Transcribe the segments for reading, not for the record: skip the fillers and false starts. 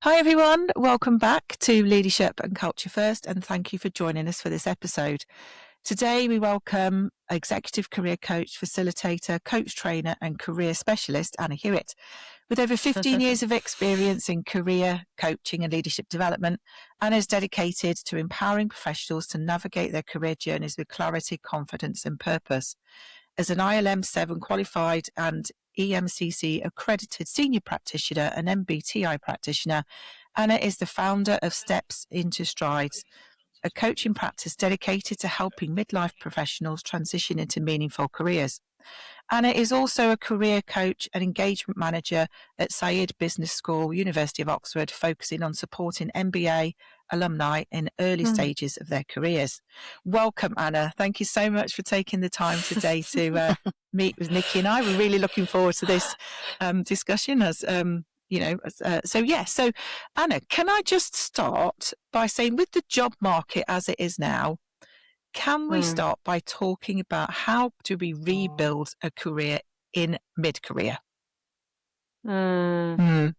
Hi everyone, welcome back to Leadership and Culture First, and thank you for joining us for this episode. Today we welcome executive career coach, facilitator, coach trainer and career specialist Anna Hewitt. With over 15 years of experience in career coaching and leadership development, Anna is dedicated to empowering professionals to navigate their career journeys with clarity, confidence and purpose. As an ILM 7 qualified and EMCC accredited senior practitioner and MBTI practitioner, Anna is the founder of Steps into Strides, a coaching practice dedicated to helping midlife professionals transition into meaningful careers. Anna is also a career coach and engagement manager at Said Business School, University of Oxford, focusing on supporting MBA alumni in early stages of their careers. Welcome, Anna. Thank you so much for taking the time today to meet with Nikki and I. We're really looking forward to this discussion So Anna, can I just start by saying, with the job market as it is now, can we start by talking about how do we rebuild a career in mid-career? Oh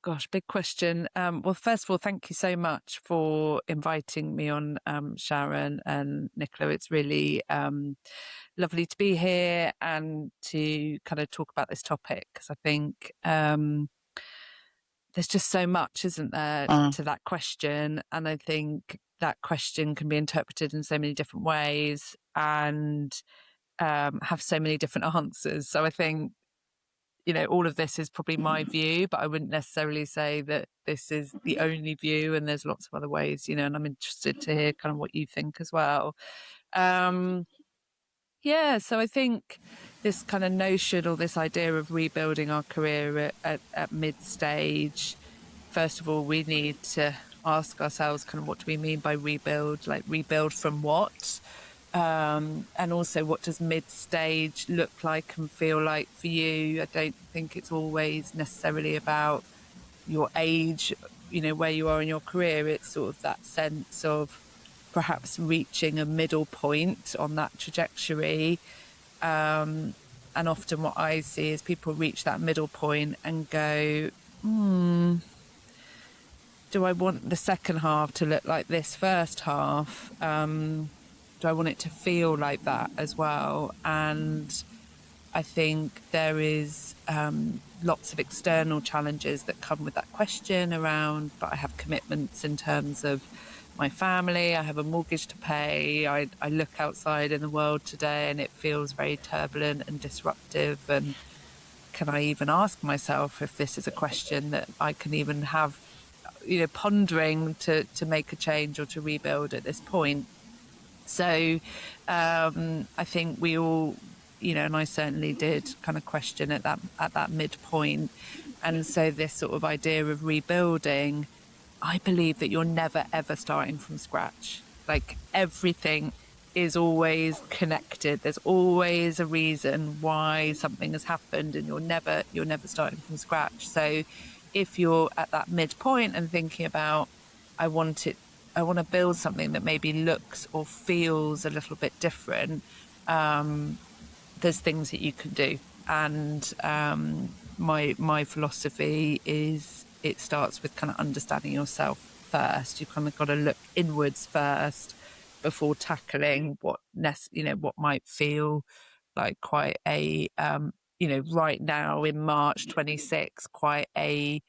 gosh, big question. Well, first of all, thank you so much for inviting me on, Sharon and Nichola. It's really lovely to be here and to kind of talk about this topic, because I think there's just so much, isn't there, to that question. And I think that question can be interpreted in so many different ways and have so many different answers. So I think, all of this is probably my view, but I wouldn't necessarily say that this is the only view, and there's lots of other ways, and I'm interested to hear kind of what you think as well. So I think this kind of notion, or this idea of rebuilding our career at mid-stage, first of all, we need to ask ourselves kind of, what do we mean by rebuild? Like, rebuild from what? And also, what does mid-stage look like and feel like for you? I don't think it's always necessarily about your age, where you are in your career. It's sort of that sense of perhaps reaching a middle point on that trajectory. And often what I see is people reach that middle point and go, do I want the second half to look like this first half? Do I want it to feel like that as well? And I think there is lots of external challenges that come with that question around, but I have commitments in terms of my family, I have a mortgage to pay, I look outside in the world today and it feels very turbulent and disruptive. And can I even ask myself if this is a question that I can even have, pondering to make a change or to rebuild at this point? So I think we all, and I certainly did kind of question at that midpoint. And so this sort of idea of rebuilding, I believe that you're never ever starting from scratch. Like, everything is always connected. There's always a reason why something has happened, and you're never starting from scratch. So if you're at that midpoint and thinking about, I want to build something that maybe looks or feels a little bit different, there's things that you can do. And my philosophy is, it starts with kind of understanding yourself first. You kind of got to look inwards first before tackling what might feel like quite a right now in March 26, quite a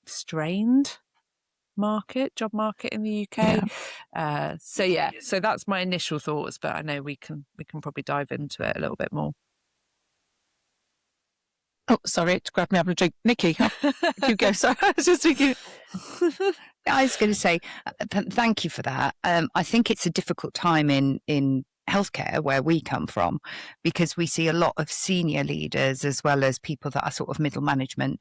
strained job market in the UK. So that's my initial thoughts, but I know we can probably dive into it a little bit more. Oh, sorry, to grab me up a drink. Nikki, you go. Sorry, I was just thinking. I was going to say, thank you for that. I think it's a difficult time in healthcare where we come from, because we see a lot of senior leaders as well as people that are sort of middle management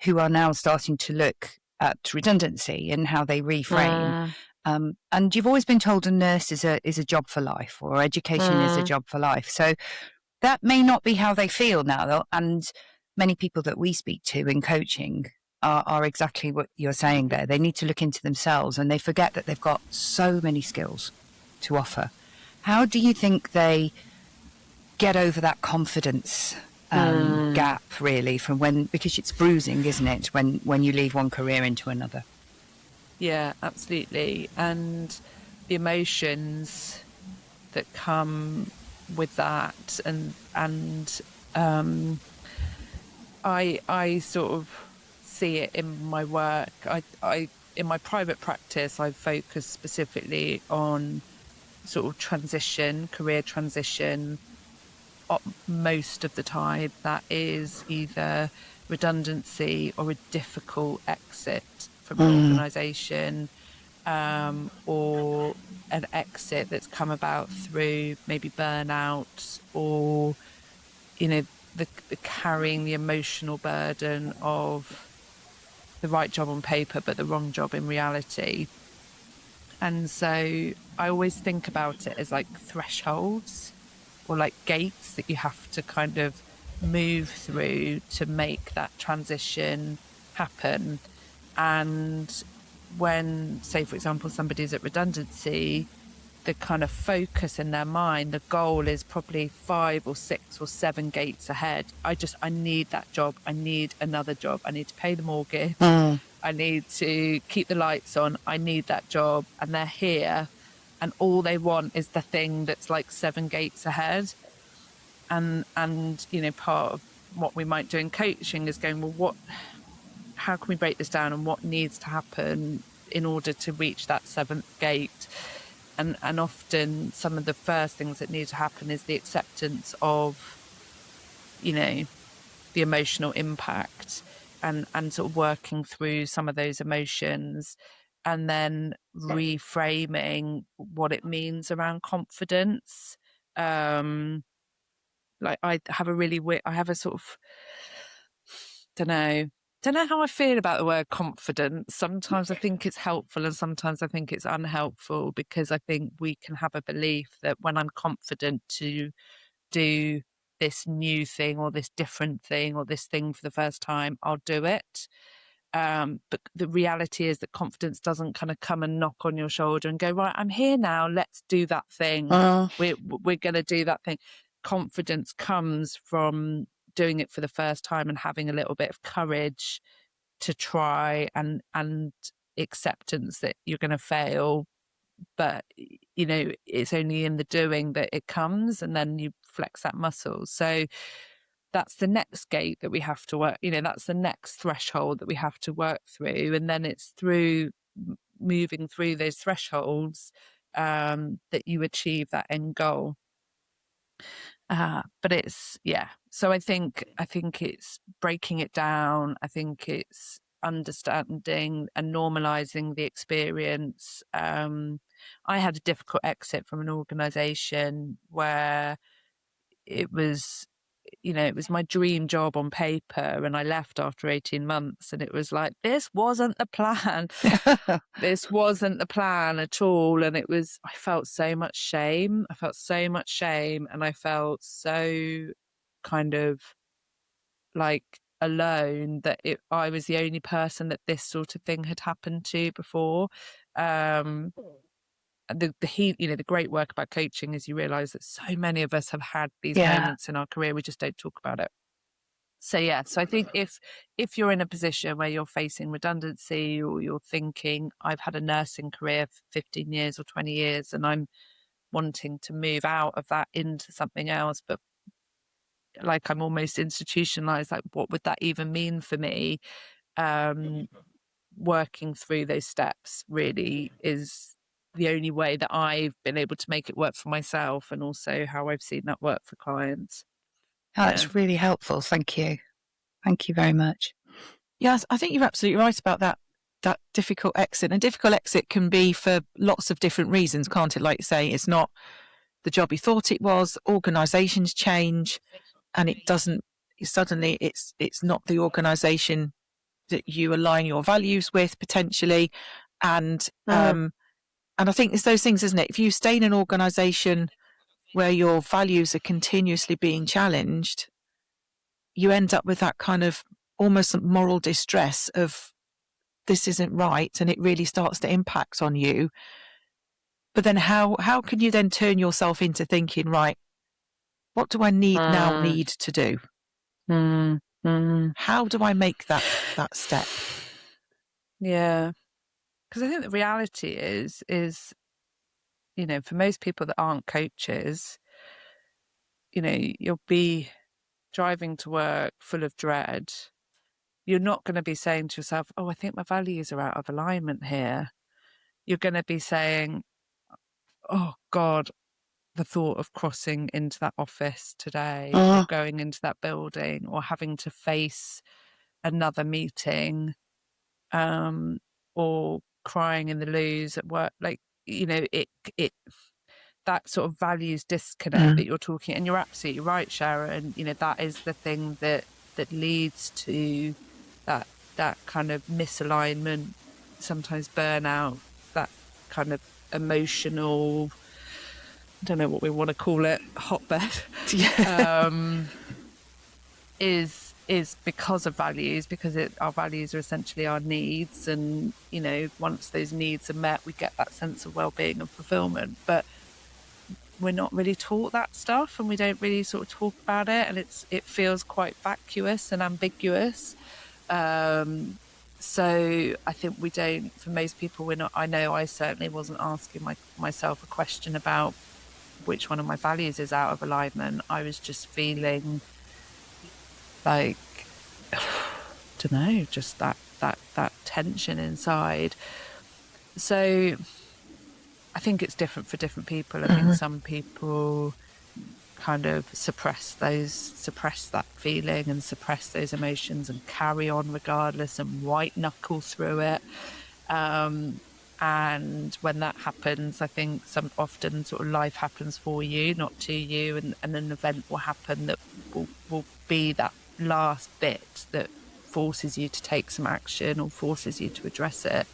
who are now starting to look at redundancy and how they reframe. And you've always been told a nurse is a job for life, or education is a job for life. So that may not be how they feel now, though. And many people that we speak to in coaching are exactly what you're saying there. They need to look into themselves, and they forget that they've got so many skills to offer. How do you think they get over that confidence gap really from because it's bruising, isn't it, when you leave one career into another. Yeah, absolutely. And the emotions that come with that, and I sort of see it in my work. I in my private practice, I focus specifically on sort of career transition. Most of the time, that is either redundancy or a difficult exit from an organisation, or an exit that's come about through maybe burnout, or the carrying the emotional burden of the right job on paper but the wrong job in reality. And so I always think about it as like thresholds or like gates that you have to kind of move through to make that transition happen. And when, say, for example, somebody's at redundancy, the kind of focus in their mind, the goal is probably 5 or 6 or 7 gates ahead. I need that job. I need another job. I need to pay the mortgage. I need to keep the lights on. I need that job. And they're here. And all they want is the thing that's like 7 gates ahead. And part of what we might do in coaching is going, well, how can we break this down, and what needs to happen in order to reach that 7th gate? And often some of the first things that need to happen is the acceptance of, the emotional impact, and sort of working through some of those emotions, and then reframing what it means around confidence. Like I have a sort of, don't know how I feel about the word confidence. Sometimes I think it's helpful and sometimes I think it's unhelpful, because I think we can have a belief that when I'm confident to do this new thing or this different thing or this thing for the first time, I'll do it. But the reality is that confidence doesn't kind of come and knock on your shoulder and go, right, I'm here now, let's do that thing. We're going to do that thing. Confidence comes from doing it for the first time and having a little bit of courage to try, and acceptance that you're going to fail, but it's only in the doing that it comes, and then you flex that muscle. So that's the next gate that we have to work, that's the next threshold that we have to work through, and then it's through moving through those thresholds that you achieve that end goal. But it's, so I think it's breaking it down. I think it's understanding and normalizing the experience. I had a difficult exit from an organization where it was my dream job on paper, and I left after 18 months, and it was like, this wasn't the plan. This wasn't the plan at all. And I felt so much shame. And I felt so kind of like alone, that I was the only person that this sort of thing had happened to before. The great work about coaching is you realize that so many of us have had these moments in our career. We just don't talk about it. So I think if you're in a position where you're facing redundancy, or you're thinking, I've had a nursing career for 15 years or 20 years and I'm wanting to move out of that into something else, but like I'm almost institutionalized, like what would that even mean for me? Working through those steps really is the only way that I've been able to make it work for myself, and also how I've seen that work for clients. That's really helpful. Thank you. Thank you very much. Yes, I think you're absolutely right about that difficult exit. And difficult exit can be for lots of different reasons, can't it? Like you say, it's not the job you thought it was. Organisations change, and it doesn't. Suddenly, it's not the organisation that you align your values with potentially, and I think it's those things, isn't it? If you stay in an organisation where your values are continuously being challenged, you end up with that kind of almost moral distress of, this isn't right, and it really starts to impact on you. But then how can you then turn yourself into thinking, right, what do I need to do? How do I make that step? Yeah. Because I think the reality is, for most people that aren't coaches, you'll be driving to work full of dread. You're not going to be saying to yourself, oh, I think my values are out of alignment here. You're going to be saying, oh, God, the thought of crossing into that office today or going into that building or having to face another meeting or crying in the loos at work. Like, it that sort of values disconnect that you're talking, and you're absolutely right, Sharon. That is the thing that leads to that kind of misalignment, sometimes burnout, that kind of emotional, I don't know what we want to call it, hotbed, is because of values, because our values are essentially our needs, and once those needs are met, we get that sense of well-being and fulfillment. But we're not really taught that stuff, and we don't really sort of talk about it, and it feels quite vacuous and ambiguous. So I think we don't, for most people, we're not, I know I certainly wasn't asking myself a question about which one of my values is out of alignment. I was just feeling like, I don't know, just that tension inside. So I think it's different for different people. I think some people kind of suppress that feeling and suppress those emotions and carry on regardless and white knuckle through it. And when that happens, I think often sort of life happens for you, not to you, and an event will happen that will be that last bit that forces you to take some action or forces you to address it.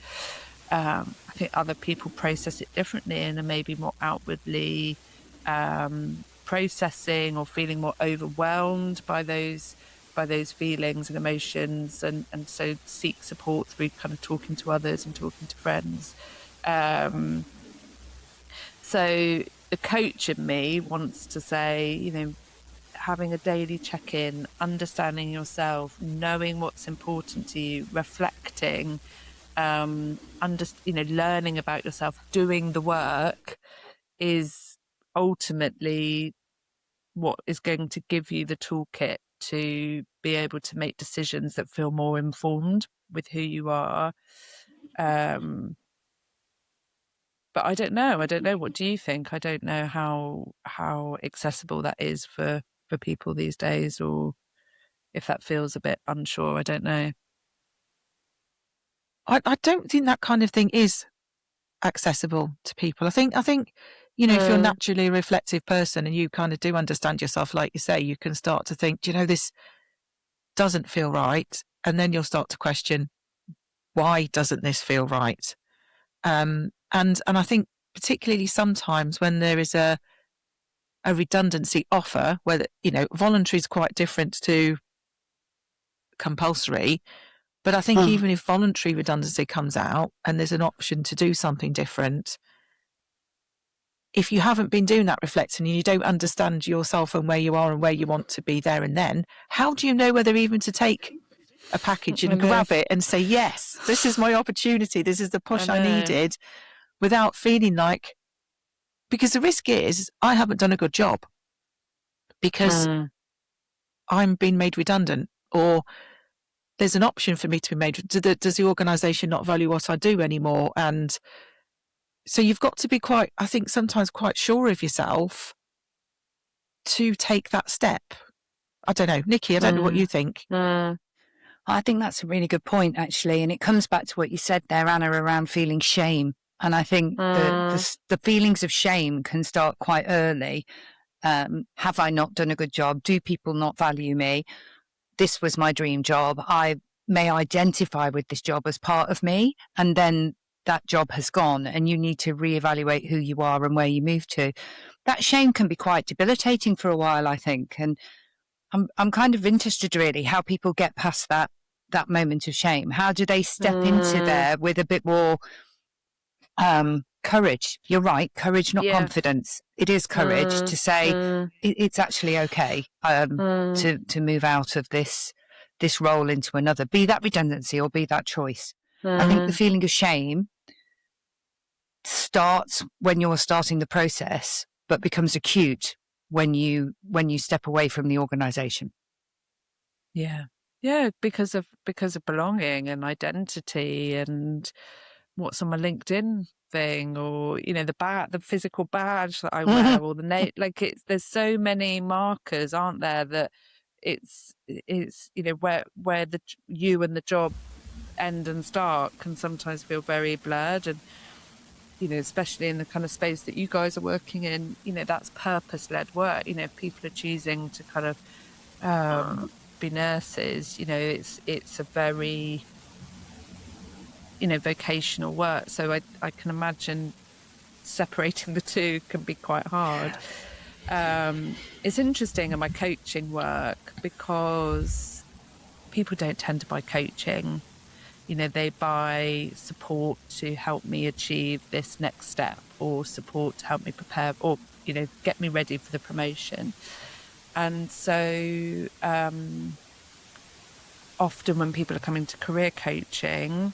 I think other people process it differently and are maybe more outwardly processing or feeling more overwhelmed by those feelings and emotions, and so seek support through kind of talking to others and talking to friends. So the coach in me wants to say, having a daily check-in, understanding yourself, knowing what's important to you, reflecting, learning about yourself, doing the work is ultimately what is going to give you the toolkit to be able to make decisions that feel more informed with who you are. But I don't know. What do you think? I don't know how accessible that is for people these days, or if that feels a bit unsure. I don't know. I don't think that kind of thing is accessible to people. I think if you're naturally a reflective person and you kind of do understand yourself, like you say, you can start to think, this doesn't feel right, and then you'll start to question, why doesn't this feel right? And I think particularly sometimes when there is a redundancy offer, where voluntary is quite different to compulsory. But I think even if voluntary redundancy comes out and there's an option to do something different, if you haven't been doing that reflecting and you don't understand yourself and where you are and where you want to be there and then, how do you know whether even to take a package and grab it and say, yes, this is my opportunity, this is the push I needed, without feeling like, because the risk is I haven't done a good job because I'm being made redundant, or there's an option for me to be made. Does the organisation not value what I do anymore? And so you've got to be quite, I think, sometimes quite sure of yourself to take that step. I don't know. Nikki, I don't know what you think. I think that's a really good point, actually. And it comes back to what you said there, Anna, around feeling shame. And I think the feelings of shame can start quite early. Have I not done a good job? Do people not value me? This was my dream job. I may identify with this job as part of me, and then that job has gone and you need to reevaluate who you are and where you move to. That shame can be quite debilitating for a while, I think. And I'm kind of interested really how people get past that moment of shame. How do they step into there with a bit more courage. You're right. Courage, not confidence. It is courage to say it's actually okay to move out of this role into another, be that redundancy or be that choice. I think the feeling of shame starts when you're starting the process, but becomes acute when you step away from the organisation. Yeah, because of belonging and identity and what's on my LinkedIn thing, or the physical badge that I wear, or the name. Like there's so many markers, aren't there? That it's where the you and the job end and start can sometimes feel very blurred, and especially in the kind of space that you guys are working in, that's purpose-led work. If people are choosing to kind of be nurses, it's a very vocational work, so I can imagine separating the two can be quite hard. It's interesting in my coaching work because people don't tend to buy coaching. They buy support to help me achieve this next step, or support to help me prepare, or get me ready for the promotion. And so often when people are coming to career coaching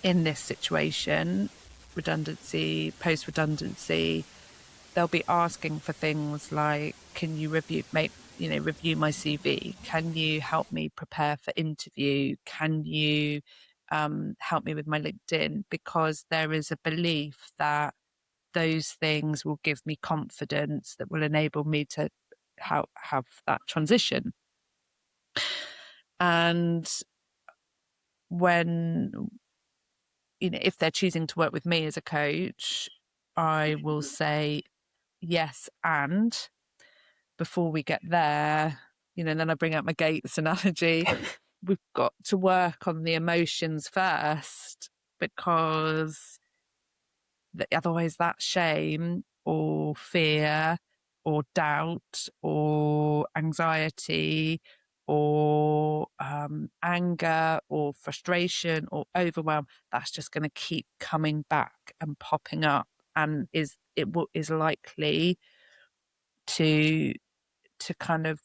in this situation, redundancy, post-redundancy, they'll be asking for things like, can you review my CV? Can you help me prepare for interview? Can you help me with my LinkedIn? Because there is a belief that those things will give me confidence that will enable me to have that transition. And when, if they're choosing to work with me as a coach, I will say yes, and before we get there, then I bring out my Gates analogy. We've got to work on the emotions first, because otherwise that shame or fear or doubt or anxiety or anger or frustration or overwhelm, that's just going to keep coming back and popping up, and is likely to kind of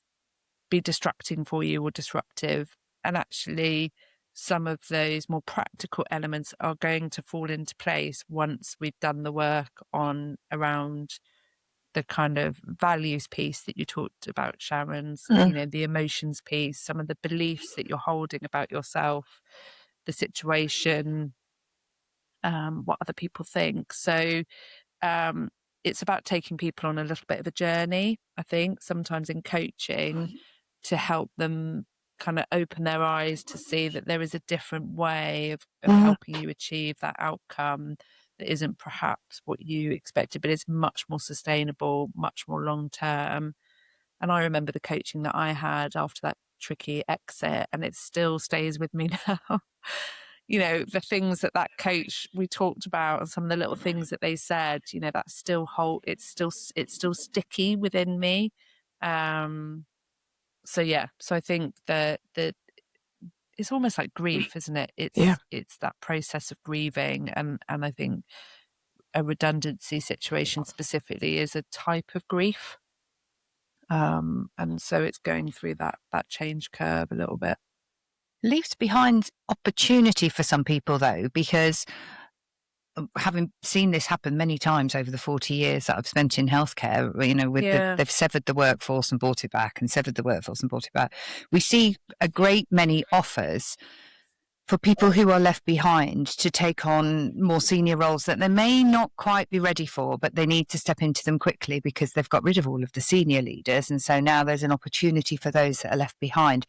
be distracting for you or disruptive. And actually some of those more practical elements are going to fall into place once we've done the work around the kind of values piece that you talked about, Sharon's, the emotions piece, some of the beliefs that you're holding about yourself, the situation, what other people think. So it's about taking people on a little bit of a journey, I think, sometimes in coaching, to help them kind of open their eyes to see that there is a different way of helping you achieve that outcome that isn't perhaps what you expected, but is much more sustainable, much more long term. And I remember the coaching that I had after that tricky exit, and it still stays with me now. The things that coach we talked about, and some of the little things that they said, that still it's still sticky within me. So I think that it's almost like grief, isn't it? It's that process of grieving, and I think a redundancy situation specifically is a type of grief. And so it's going through that change curve a little bit. Leaves behind opportunity for some people, though, because having seen this happen many times over the 40 years that I've spent in healthcare, they've severed the workforce and brought it back, and severed the workforce and brought it back. We see a great many offers for people who are left behind to take on more senior roles that they may not quite be ready for, but they need to step into them quickly because they've got rid of all of the senior leaders. And so now there's an opportunity for those that are left behind,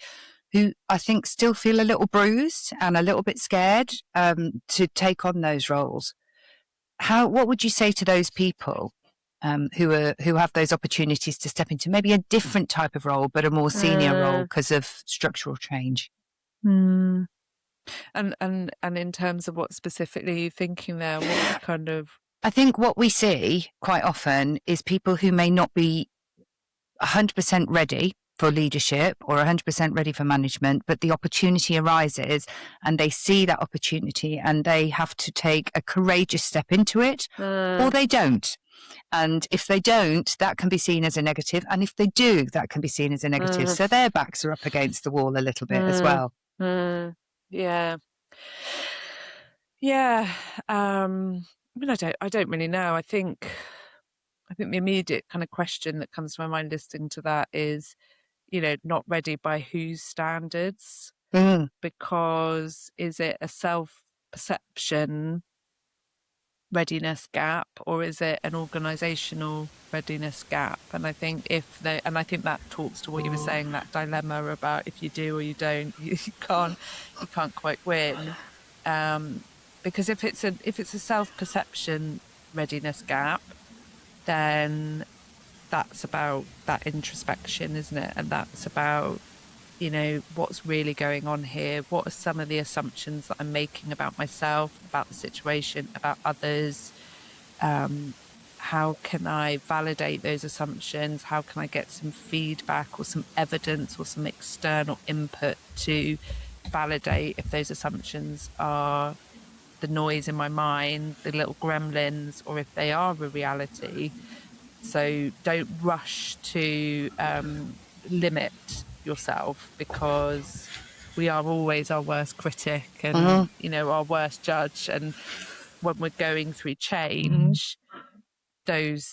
who I think still feel a little bruised and a little bit scared to take on those roles. What would you say to those people who have those opportunities to step into maybe a different type of role, but a more senior role because of structural change? And in terms of what specifically are you thinking there? What kind of? I think what we see quite often is people who may not be 100% ready for leadership or 100% ready for management, but the opportunity arises and they see that opportunity and they have to take a courageous step into it, or they don't. And if they don't, that can be seen as a negative. And if they do, that can be seen as a negative. So their backs are up against the wall a little bit as well. Yeah. Yeah. I mean, I don't really know. I think the immediate kind of question that comes to my mind listening to that is, not ready by whose standards? Because is it a self-perception readiness gap, or is it an organizational readiness gap? And I think that talks to what you were saying, that dilemma about if you do or you don't, you can't quite win. Because if it's a self-perception readiness gap, then that's about that introspection, isn't it? And that's about, what's really going on here? What are some of the assumptions that I'm making about myself, about the situation, about others? How can I validate those assumptions? How can I get some feedback or some evidence or some external input to validate if those assumptions are the noise in my mind, the little gremlins, or if they are a reality? So don't rush to limit yourself, because we are always our worst critic and our worst judge. And when we're going through change, that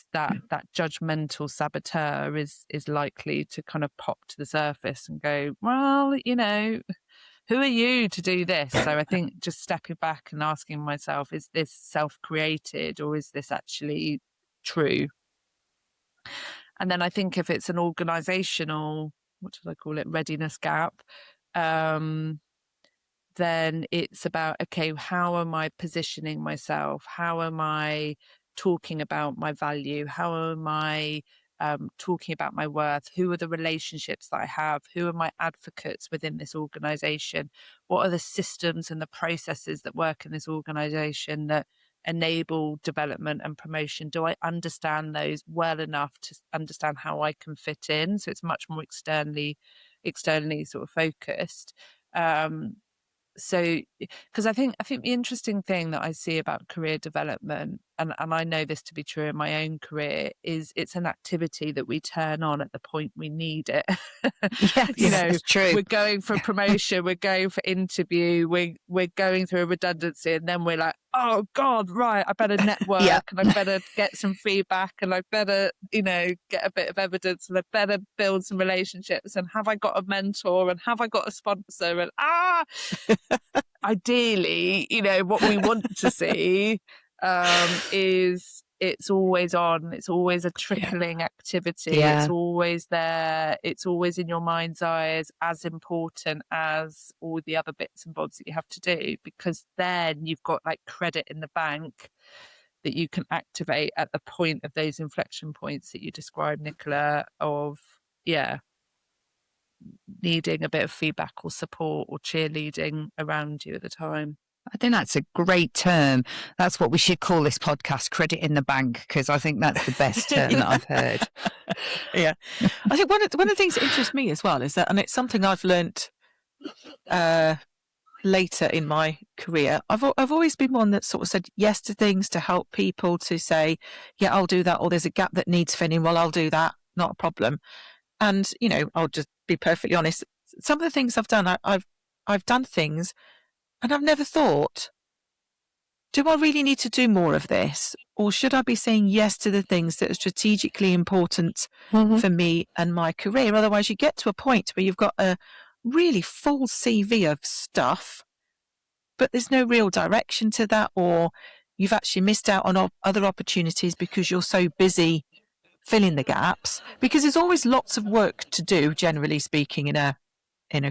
judgmental saboteur is likely to kind of pop to the surface and go, well, who are you to do this? So I think just stepping back and asking myself, is this self-created or is this actually true? And then I think if it's an organizational, what did I call it, readiness gap, then it's about, okay, how am I positioning myself? How am I talking about my value? How am I talking about my worth? Who are the relationships that I have? Who are my advocates within this organization? What are the systems and the processes that work in this organization that enable development and promotion? Do I understand those well enough to understand how I can fit in? So it's much more externally sort of focused. So, because I think the interesting thing that I see about career development, and I know this to be true in my own career, is it's an activity that we turn on at the point we need it. Yes, it's true. We're going for promotion, we're going for interview, we're going through a redundancy, and then we're like, oh God, right, I better network and I better get some feedback and I better, get a bit of evidence and I better build some relationships, and have I got a mentor and have I got a sponsor, and ideally, what we want to see is it's always on, it's always a trickling activity, it's always there, it's always in your mind's eye as important as all the other bits and bobs that you have to do, because then you've got like credit in the bank that you can activate at the point of those inflection points that you described, Nichola, of needing a bit of feedback or support or cheerleading around you at the time. I think that's a great term. That's what we should call this podcast, credit in the bank, because I think that's the best term that I've heard. Yeah. I think one of the things that interests me as well is that, and it's something I've learnt later in my career, I've always been one that sort of said yes to things to help people, to say, yeah, I'll do that, or there's a gap that needs filling, well, I'll do that, not a problem. And, I'll just be perfectly honest, some of the things I've done, I've done things and I've never thought, do I really need to do more of this? Or should I be saying yes to the things that are strategically important for me and my career? Otherwise, you get to a point where you've got a really full CV of stuff, but there's no real direction to that, or you've actually missed out on other opportunities because you're so busy filling the gaps, because there's always lots of work to do, generally speaking, in a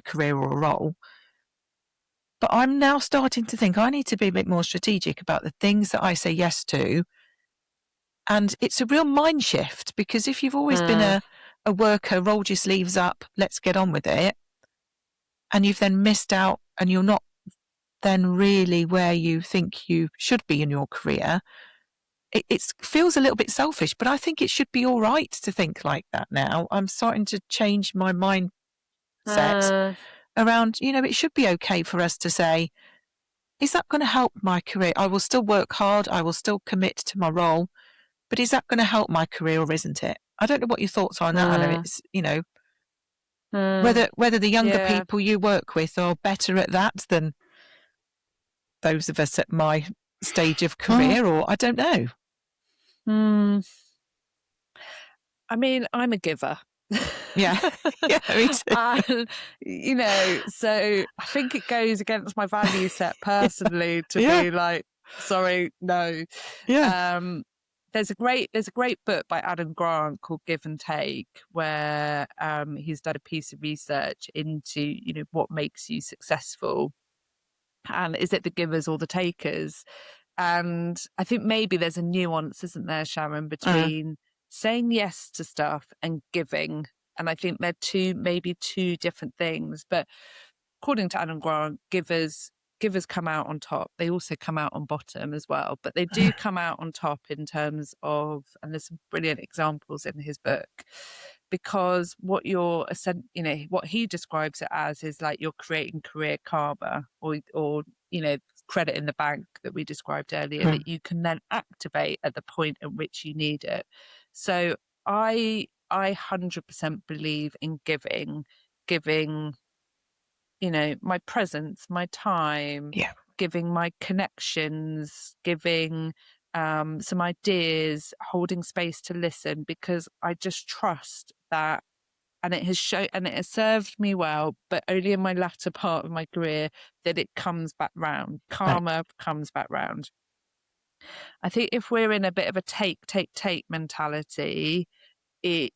career or a role. But I'm now starting to think I need to be a bit more strategic about the things that I say yes to. And it's a real mind shift, because if you've always been a worker, rolled your sleeves up, let's get on with it, and you've then missed out and you're not then really where you think you should be in your career, it feels a little bit selfish, but I think it should be all right to think like that now. I'm starting to change my mindset around, it should be okay for us to say, is that going to help my career? I will still work hard. I will still commit to my role, but is that going to help my career or isn't it? I don't know what your thoughts are on that, Anna. It's, whether the younger people you work with are better at that than those of us at my stage of career, or I don't know. I mean, I'm a giver. Yeah, me too. And, so I think it goes against my value set personally to be like, sorry, no. Yeah. There's a great book by Adam Grant called Give and Take, where he's done a piece of research into, what makes you successful. And is it the givers or the takers? And I think maybe there's a nuance, isn't there, Sharon, between saying yes to stuff and giving. And I think they're maybe two different things. But according to Adam Grant, givers come out on top. They also come out on bottom as well, but they do come out on top in terms of, and there's some brilliant examples in his book, because what what he describes it as is like you're creating career karma or credit in the bank that we described earlier that you can then activate at the point at which you need it. So I 100% believe in giving, my presence, my time, giving my connections, giving some ideas, holding space to listen, because I just trust that. And it has served me well, but only in my latter part of my career that it comes back round. Karma comes back round. I think if we're in a bit of a take mentality, the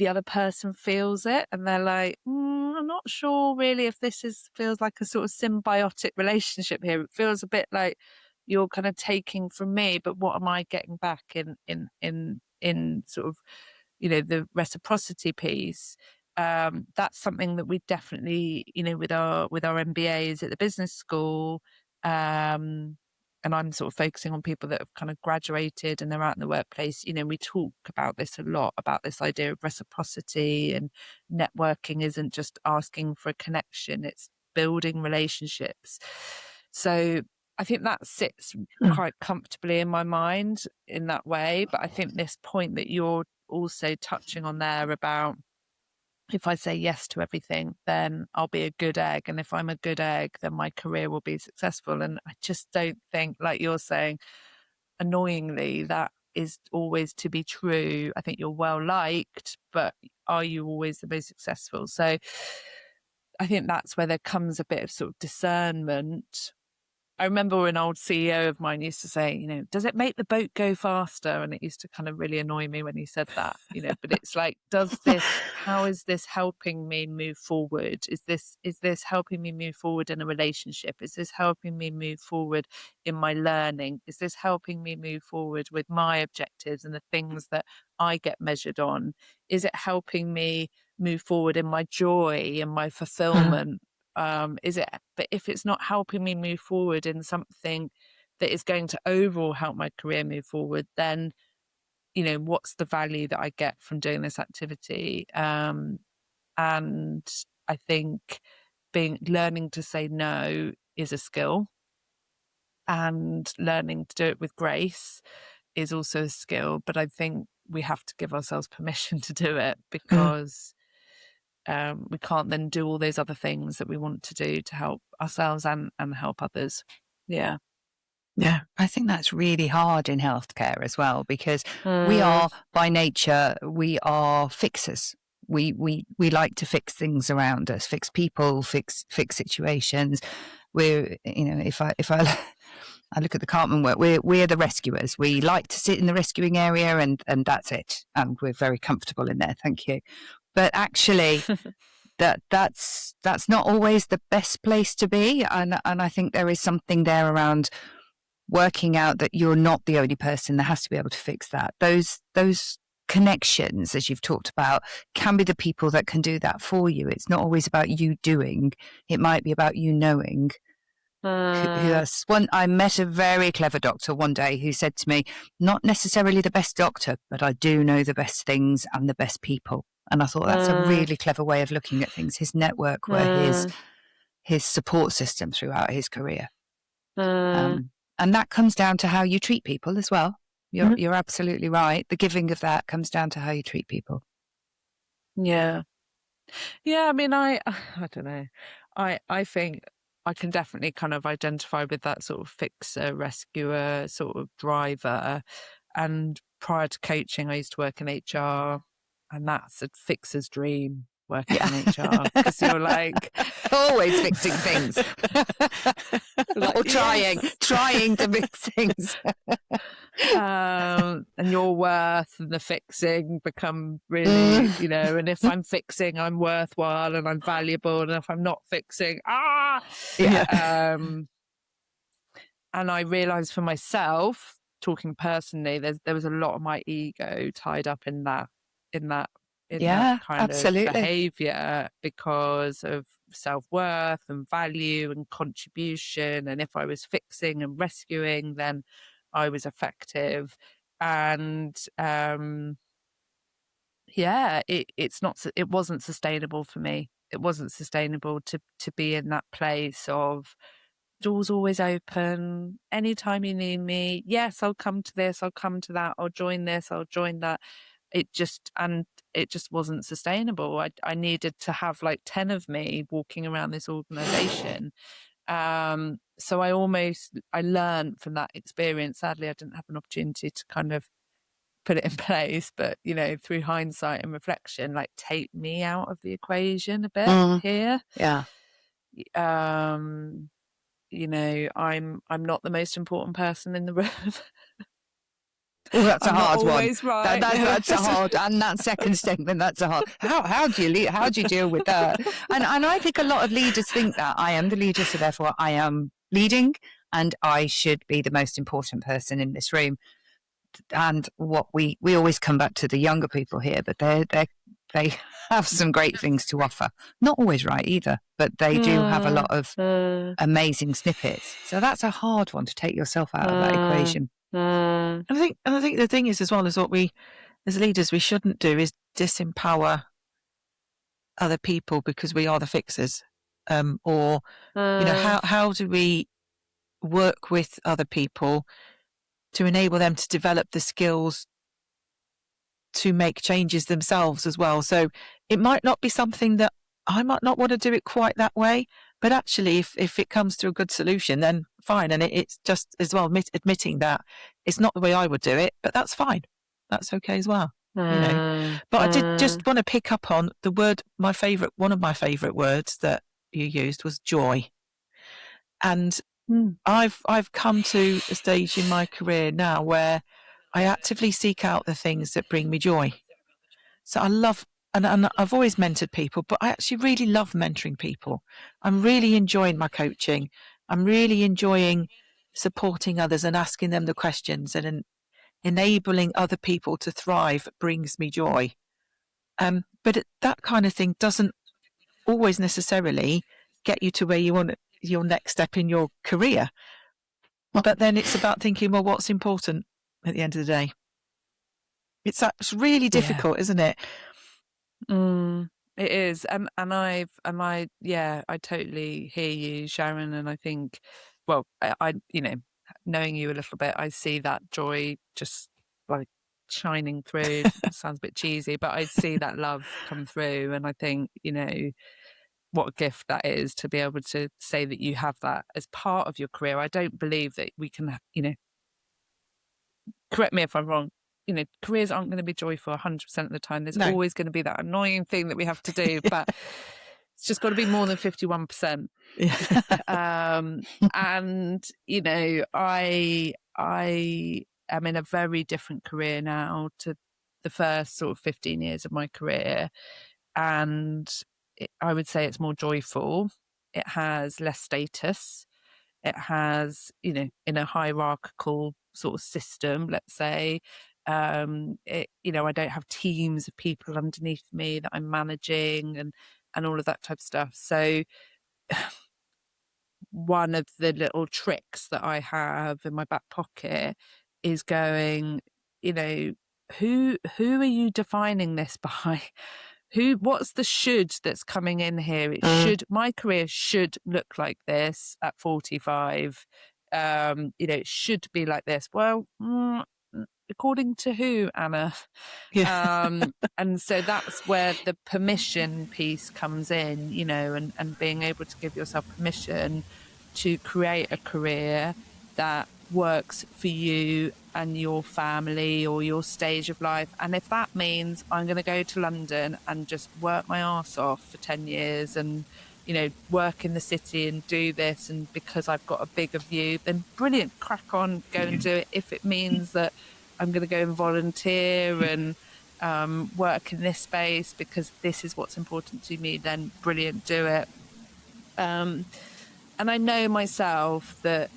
other person feels it and they're like, I'm not sure really if this feels like a sort of symbiotic relationship here. It feels a bit like you're kind of taking from me, but what am I getting back in sort of, the reciprocity piece? That's something that we definitely, with our MBAs at the business school, and I'm sort of focusing on people that have kind of graduated and they're out in the workplace. We talk about this a lot, about this idea of reciprocity, and networking isn't just asking for a connection, it's building relationships. So I think that sits quite comfortably in my mind in that way. But I think this point that you're also touching on there about, if I say yes to everything, then I'll be a good egg. And if I'm a good egg, then my career will be successful. And I just don't think, like you're saying, annoyingly, that is always to be true. I think you're well liked, but are you always the most successful? So I think that's where there comes a bit of sort of discernment. I remember an old CEO of mine used to say, does it make the boat go faster? And it used to kind of really annoy me when he said that, but it's like, how is this helping me move forward? Is this helping me move forward in a relationship? Is this helping me move forward in my learning? Is this helping me move forward with my objectives and the things that I get measured on? Is it helping me move forward in my joy and my fulfillment? But if it's not helping me move forward in something that is going to overall help my career move forward, then, what's the value that I get from doing this activity? And I think learning to say no is a skill, and learning to do it with grace is also a skill. But I think we have to give ourselves permission to do it, because we can't then do all those other things that we want to do to help ourselves and help others. Yeah. Yeah, I think that's really hard in healthcare as well, because we are, by nature, we are fixers. We like to fix things around us, fix people, fix situations. We're, if I I look at the Cartman work, we're the rescuers. We like to sit in the rescuing area, and that's it. And we're very comfortable in there. Thank you. But actually, that's not always the best place to be. And I think there is something there around working out that you're not the only person that has to be able to fix that. Those connections, as you've talked about, can be the people that can do that for you. It's not always about you doing. It might be about you knowing. I met a very clever doctor one day who said to me, not necessarily the best doctor, but I do know the best things and the best people. And I thought that's a really clever way of looking at things. His network were his support system throughout his career. And that comes down to how you treat people as well. You're absolutely right. The giving of that comes down to how you treat people. Yeah. Yeah, I mean, I don't know. I think I can definitely kind of identify with that sort of fixer, rescuer, sort of driver. And prior to coaching, I used to work in HR, and that's a fixer's dream, working in HR, because you're like always fixing things. like, or trying to fix things. And your worth and the fixing become really, you know, and if I'm fixing, I'm worthwhile and I'm valuable, and if I'm not fixing, and I realized for myself, talking personally, there was a lot of my ego tied up in that kind absolutely. of behavior, because of self-worth and value and contribution. And if I was fixing and rescuing, then I was effective. And it wasn't sustainable for me. It wasn't sustainable to be in that place of doors always open, anytime you need me. Yes, I'll come to this, I'll come to that, I'll join this, I'll join that. It just wasn't sustainable. I needed to have like 10 of me walking around this organization. So I learned from that experience. Sadly, I didn't have an opportunity to kind of put it in place, but you know, through hindsight and reflection, like take me out of the equation a bit here. Yeah. You know, I'm not the most important person in the room. Oh, that's a hard one. Right. That's a hard, and that second statement, that's a hard. How do you lead? How do you deal with that? And I think a lot of leaders think that I am the leader, so therefore I am leading, and I should be the most important person in this room. And what we always come back to the younger people here, but they have some great things to offer. Not always right either, but they do have a lot of amazing snippets. So that's a hard one to take yourself out of that equation. And I think the thing is, as well, as what we as leaders we shouldn't do is disempower other people because we are the fixers. Or you know, how do we work with other people to enable them to develop the skills to make changes themselves as well? So it might not be something that I might not want to do it quite that way, but actually if it comes to a good solution, then fine. And it's just as well admitting that it's not the way I would do it, but that's fine. That's okay as well. You know, but I did just want to pick up on the word, one of my favorite words that you used was joy. And I've come to a stage in my career now where I actively seek out the things that bring me joy. So I love, and I've always mentored people, but I actually really love mentoring people. I'm really enjoying my coaching. I'm really enjoying supporting others and asking them the questions, and enabling other people to thrive brings me joy. But that kind of thing doesn't always necessarily get you to where you want your next step in your career. But then it's about thinking, well, what's important at the end of the day? It's really difficult, isn't it? It is, and I totally hear you, Sharon. And I think, well, I you know, knowing you a little bit, I see that joy just like shining through. Sounds a bit cheesy, but I see that love come through, and I think, you know, what a gift that is to be able to say that you have that as part of your career. I don't believe that we can, you know, correct me if I'm wrong, you know, careers aren't going to be joyful 100% of the time. There's always going to be that annoying thing that we have to do, but it's just got to be more than 51%. And, you know, I am in a very different career now to the first sort of 15 years of my career. And I would say it's more joyful. It has less status. It has, you know, in a hierarchical sort of system, let's say, you know, I don't have teams of people underneath me that I'm managing and all of that type of stuff. So one of the little tricks that I have in my back pocket is going, you know, who are you defining this by? What's the should that's coming in here? My career should look like this at 45. It should be like this. Well, according to who, Anna? Yeah. And so that's where the permission piece comes in, and being able to give yourself permission to create a career that works for you and your family or your stage of life. And if that means I'm going to go to London and just work my arse off for 10 years and, work in the city and do this, and because I've got a bigger view, then brilliant, crack on, go and do it. If it means that I'm going to go and volunteer and work in this space because this is what's important to me, then brilliant, do it. And I know myself that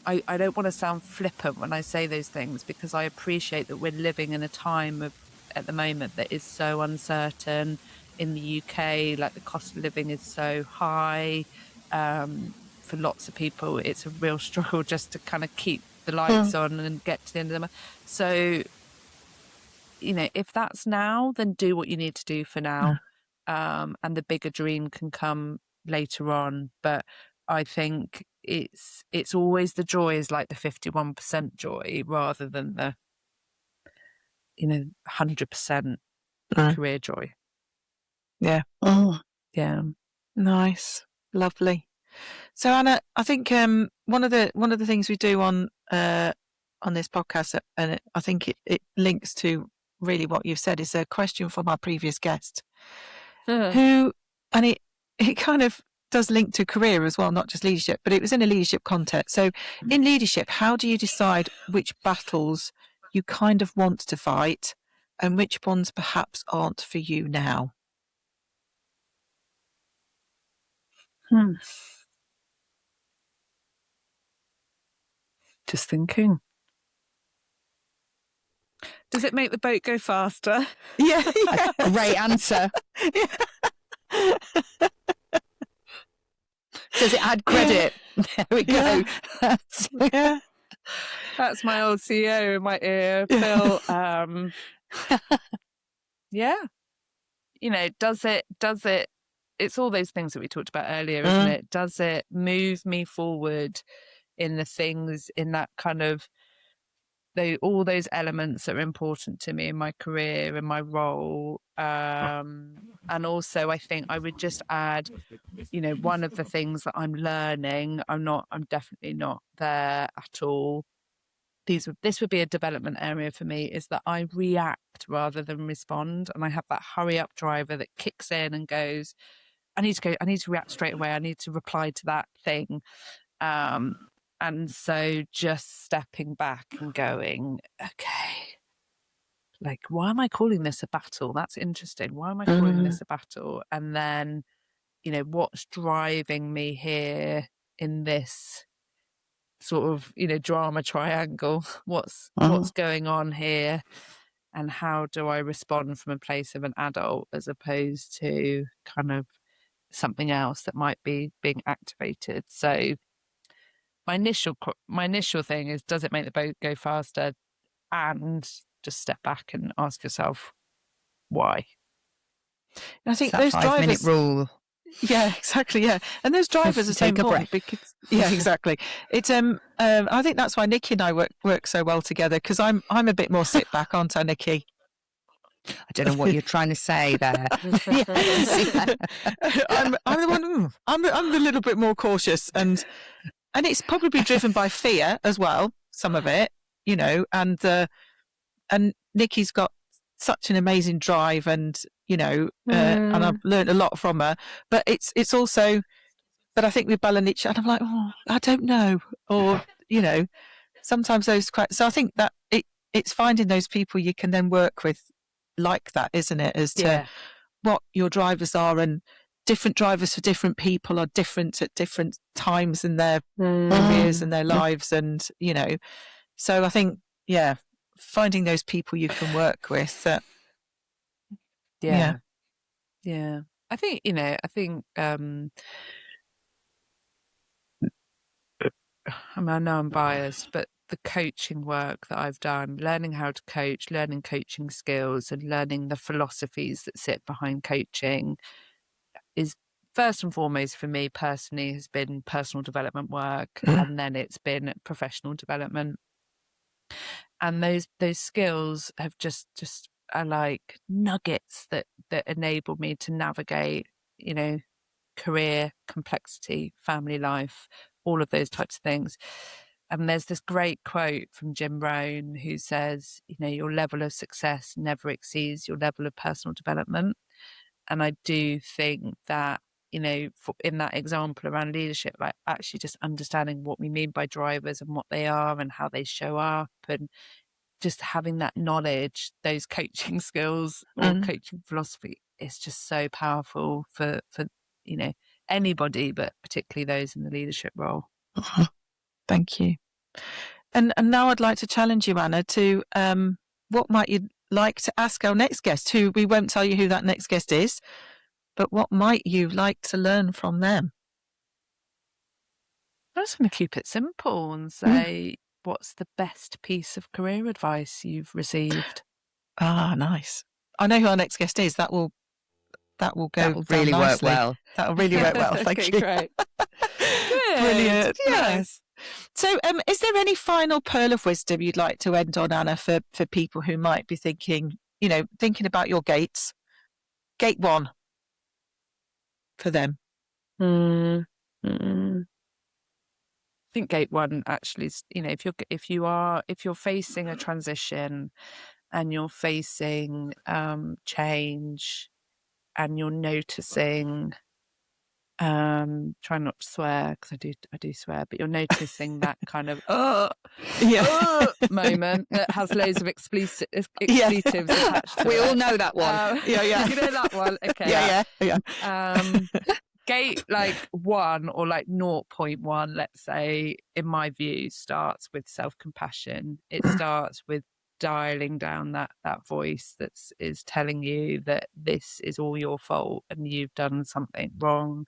I don't want to sound flippant when I say those things, because I appreciate that we're living in a time at the moment that is so uncertain. In the UK, like, the cost of living is so high. For lots of people, it's a real struggle just to kind of keep the lights on and get to the end of the month. So, if that's now, then do what you need to do for now. And the bigger dream can come later on. But I think it's always the joy is like the 51% joy rather than the 100% career joy. Yeah. Yeah. Nice. Lovely. So Anna, I think one of the things we do on this podcast, and I think it links to really what you've said, is a question from our previous guest, who, and it kind of does link to career as well, not just leadership, but it was in a leadership context. So in leadership, how do you decide which battles you kind of want to fight and which ones perhaps aren't for you now? Just thinking. Does it make the boat go faster? Yeah. Great answer. Does it add credit? Yeah. There we go. Yeah. That's my old CEO in my ear, Phil. Yeah. Does it, it's all those things that we talked about earlier, isn't it? Does it move me forward in the things, in that kind of, all those elements that are important to me in my career and my role? And also, I think I would just add, one of the things that I'm learning, I'm definitely not there at all. This would be a development area for me, is that I react rather than respond. And I have that hurry up driver that kicks in and goes, I need to react straight away. I need to reply to that thing. And so just stepping back and going, okay, like, why am I calling this a battle? That's interesting. Why am I calling this a battle? And then, what's driving me here in this sort of, drama triangle? What's going on here? And how do I respond from a place of an adult as opposed to kind of something else that might be being activated? So my initial thing is, does it make the boat go faster? And just step back and ask yourself why. And I think it's that those 5-minute drivers rule. Yeah, exactly. Yeah, and those drivers are so important because exactly. It's I think that's why Nikki and I work so well together, because I'm a bit more sit back, aren't I, Nikki? I don't know what you're trying to say there. I'm the one. I'm the little bit more cautious, and it's probably driven by fear as well. Some of it, and Nikki's got such an amazing drive, and and I've learned a lot from her. But it's also, but I think we balance each other. I'm like, I don't know, or sometimes those. So I think that it's finding those people you can then work with like that, isn't it? As to what your drivers are, and different drivers for different people are different at different times in their careers and their lives, and so I think finding those people you can work with. Yeah. I think I mean, I know I'm biased, but the coaching work that I've done, learning how to coach, learning coaching skills, and learning the philosophies that sit behind coaching is first and foremost for me personally has been personal development work, and then it's been professional development. And those skills have just are like nuggets that enable me to navigate, career, complexity, family life, all of those types of things. And there's this great quote from Jim Rohn who says, your level of success never exceeds your level of personal development. And I do think that, in that example around leadership, like actually just understanding what we mean by drivers and what they are and how they show up, and just having that knowledge, those coaching skills or coaching philosophy is just so powerful for anybody, but particularly those in the leadership role. Thank you. And now I'd like to challenge you, Anna, to what might you like to ask our next guest, who we won't tell you who that next guest is, but what might you like to learn from them? I'm just going to keep it simple and say, what's the best piece of career advice you've received? Ah, nice. I know who our next guest is. That will go really nicely. work well. That'll really work well. Thank you. Great. Good. Brilliant. Yes. So, is there any final pearl of wisdom you'd like to end on, Anna, for people who might be thinking about your gates? Gate 1 for them. I think gate 1 actually is, if you're facing a transition and you're facing change and you're noticing, try not to swear because I do swear, but you're noticing that kind of moment that has loads of expletives attached to it. We all know that one. You know that one. Okay. Yeah. Gate 1 or 0.1, let's say, in my view, starts with self-compassion. It starts with dialing down that voice that is telling you that this is all your fault and you've done something wrong,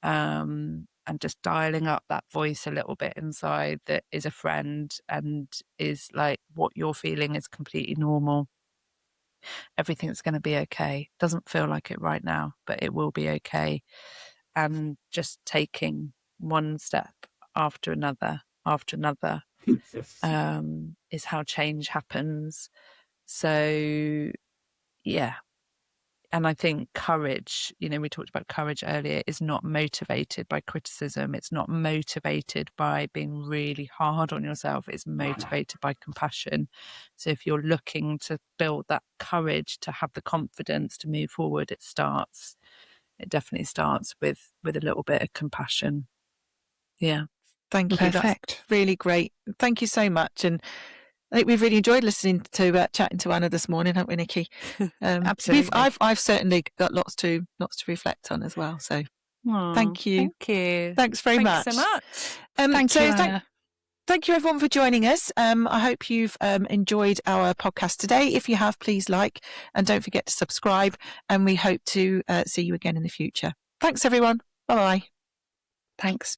and just dialing up that voice a little bit inside that is a friend and is like, what you're feeling is completely normal. Everything's going to be okay. Doesn't feel like it right now, but it will be okay. And just taking one step after another is how change happens. So, yeah. And I think courage, we talked about courage earlier, is not motivated by criticism. It's not motivated by being really hard on yourself. It's motivated by compassion. So if you're looking to build that courage, to have the confidence to move forward, it definitely starts with a little bit of compassion. Yeah. Thank you. Perfect. That's really great. Thank you so much. And I think we've really enjoyed listening to chatting to Anna this morning, haven't we, Nikki? Absolutely. I've certainly got lots to reflect on as well. So thank you. Thank you. Thanks very much. Thanks so much. Thank you, Anna. Thank you everyone for joining us. I hope you've enjoyed our podcast today. If you have, please like and don't forget to subscribe. And we hope to see you again in the future. Thanks everyone. Bye-bye. Thanks.